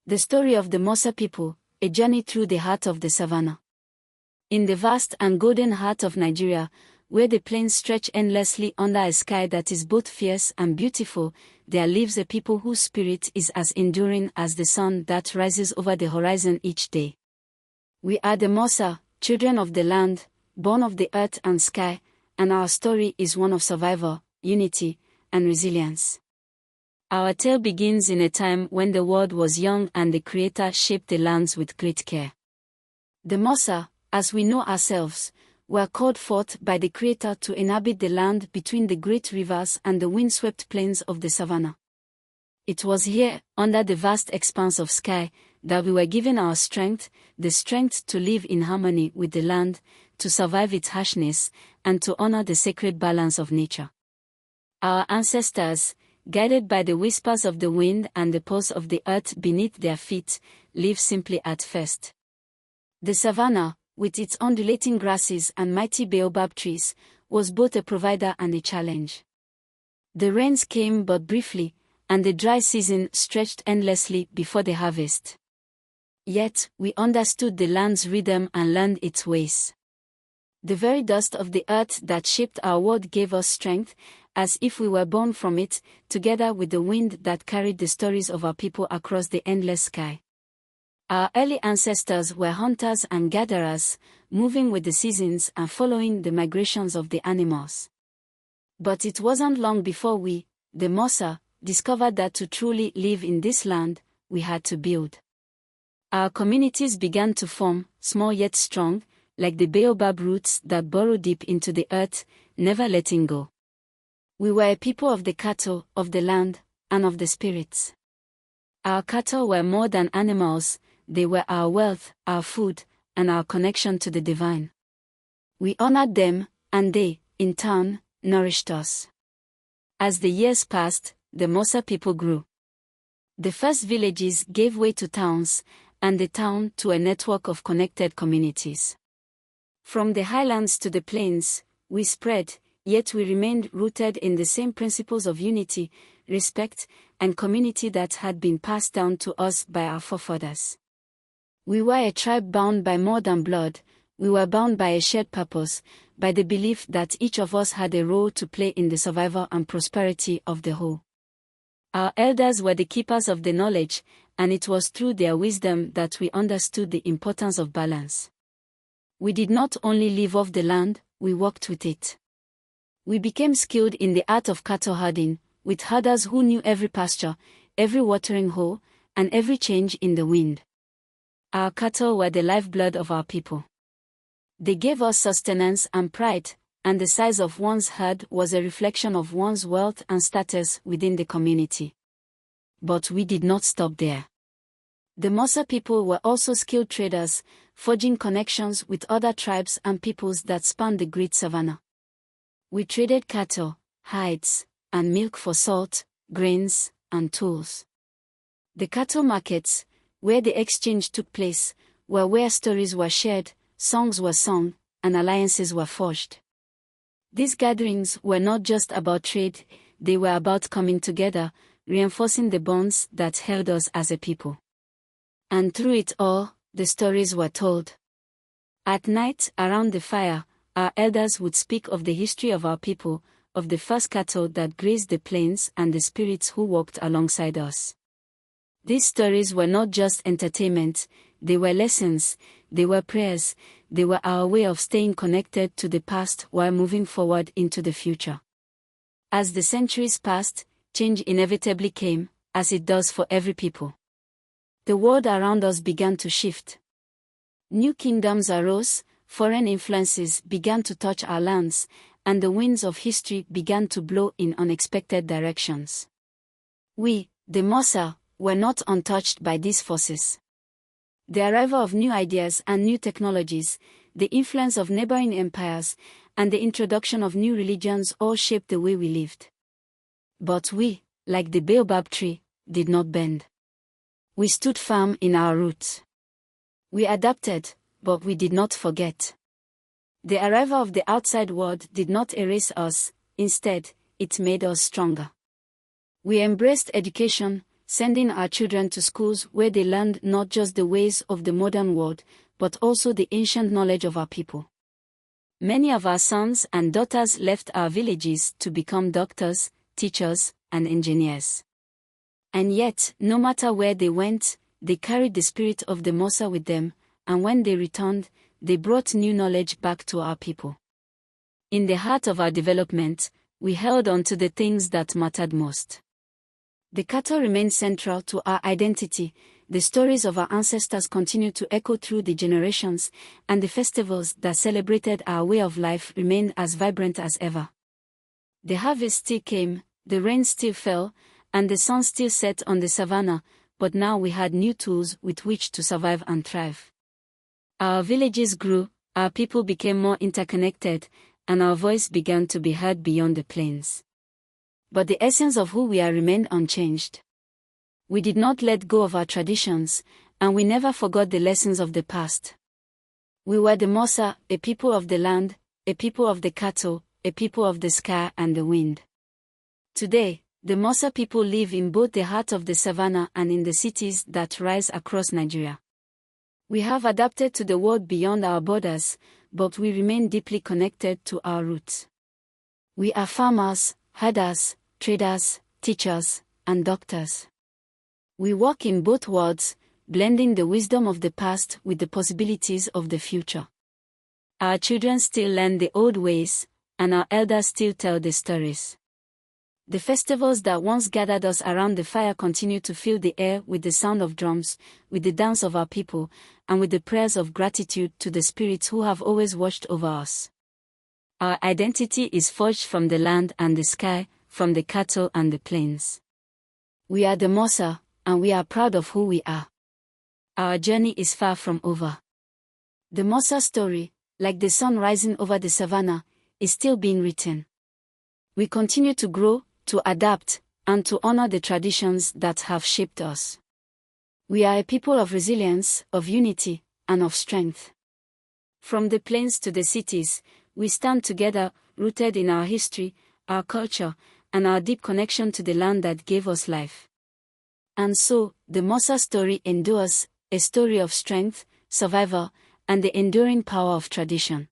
The story of the Masa people, a journey through the heart of the savannah. In the vast and golden heart of Nigeria, where the plains stretch endlessly under a sky that is both fierce and beautiful, there lives a people whose spirit is as enduring as the sun that rises over the horizon each day. We are the Masa, children of the land, born of the earth and sky, and our story is one of survival, unity, and resilience. Our tale begins in a time when the world was young and the Creator shaped the lands with great care. The Masa, as we know ourselves, were called forth by the Creator to inhabit the land between the great rivers and the windswept plains of the savannah. It was here, under the vast expanse of sky, that we were given our strength, the strength to live in harmony with the land, to survive its harshness, and to honor the sacred balance of nature. Our ancestors, guided by the whispers of the wind and the pulse of the earth beneath their feet, lived simply at first. The savannah, with its undulating grasses and mighty baobab trees, was both a provider and a challenge. The rains came but briefly, and the dry season stretched endlessly before the harvest. Yet, we understood the land's rhythm and learned its ways. The very dust of the earth that shaped our world gave us strength, as if we were born from it, together with the wind that carried the stories of our people across the endless sky. Our early ancestors were hunters and gatherers, moving with the seasons and following the migrations of the animals. But it wasn't long before we, the Masa, discovered that to truly live in this land, we had to build. Our communities began to form, small yet strong, like the baobab roots that burrow deep into the earth, never letting go. We were a people of the cattle, of the land, and of the spirits. Our cattle were more than animals, they were our wealth, our food, and our connection to the divine. We honored them, and they, in turn, nourished us. As the years passed, the Masa people grew. The first villages gave way to towns, and the town to a network of connected communities. From the highlands to the plains, we spread, yet we remained rooted in the same principles of unity, respect, and community that had been passed down to us by our forefathers. We were a tribe bound by more than blood, we were bound by a shared purpose, by the belief that each of us had a role to play in the survival and prosperity of the whole. Our elders were the keepers of the knowledge, and it was through their wisdom that we understood the importance of balance. We did not only live off the land, we worked with it. We became skilled in the art of cattle herding, with herders who knew every pasture, every watering hole, and every change in the wind. Our cattle were the lifeblood of our people. They gave us sustenance and pride, and the size of one's herd was a reflection of one's wealth and status within the community. But we did not stop there. The Masa people were also skilled traders, forging connections with other tribes and peoples that spanned the great savannah. We traded cattle, hides, and milk for salt, grains, and tools. The cattle markets, where the exchange took place, were where stories were shared, songs were sung, and alliances were forged. These gatherings were not just about trade, they were about coming together, reinforcing the bonds that held us as a people. And through it all, the stories were told. At night, around the fire, our elders would speak of the history of our people, of the first cattle that grazed the plains and the spirits who walked alongside us. These stories were not just entertainment, they were lessons, they were prayers, they were our way of staying connected to the past while moving forward into the future. As the centuries passed, change inevitably came, as it does for every people. The world around us began to shift. New kingdoms arose, foreign influences began to touch our lands, and the winds of history began to blow in unexpected directions. We, the Masa, were not untouched by these forces. The arrival of new ideas and new technologies, the influence of neighboring empires, and the introduction of new religions all shaped the way we lived. But we, like the baobab tree, did not bend. We stood firm in our roots. We adapted, but we did not forget. The arrival of the outside world did not erase us, instead, it made us stronger. We embraced education, sending our children to schools where they learned not just the ways of the modern world, but also the ancient knowledge of our people. Many of our sons and daughters left our villages to become doctors, teachers, and engineers. And yet, no matter where they went, they carried the spirit of the Masa with them, and when they returned, they brought new knowledge back to our people. In the heart of our development, we held on to the things that mattered most. The cattle remained central to our identity, the stories of our ancestors continued to echo through the generations, and the festivals that celebrated our way of life remained as vibrant as ever. The harvest still came, the rain still fell, and the sun still set on the savannah, but now we had new tools with which to survive and thrive. Our villages grew, our people became more interconnected, and our voice began to be heard beyond the plains. But the essence of who we are remained unchanged. We did not let go of our traditions, and we never forgot the lessons of the past. We were the Masa, a people of the land, a people of the cattle, a people of the sky and the wind. Today, the Masa people live in both the heart of the savannah and in the cities that rise across Nigeria. We have adapted to the world beyond our borders, but we remain deeply connected to our roots. We are farmers, herders, traders, teachers, and doctors. We walk in both worlds, blending the wisdom of the past with the possibilities of the future. Our children still learn the old ways, and our elders still tell the stories. The festivals that once gathered us around the fire continue to fill the air with the sound of drums, with the dance of our people, and with the prayers of gratitude to the spirits who have always watched over us. Our identity is forged from the land and the sky, from the cattle and the plains. We are the Masa, and we are proud of who we are. Our journey is far from over. The Masa story, like the sun rising over the savannah, is still being written. We continue to grow, to adapt, and to honor the traditions that have shaped us. We are a people of resilience, of unity, and of strength. From the plains to the cities, we stand together, rooted in our history, our culture, and our deep connection to the land that gave us life. And so, the Masa story endures, a story of strength, survival, and the enduring power of tradition.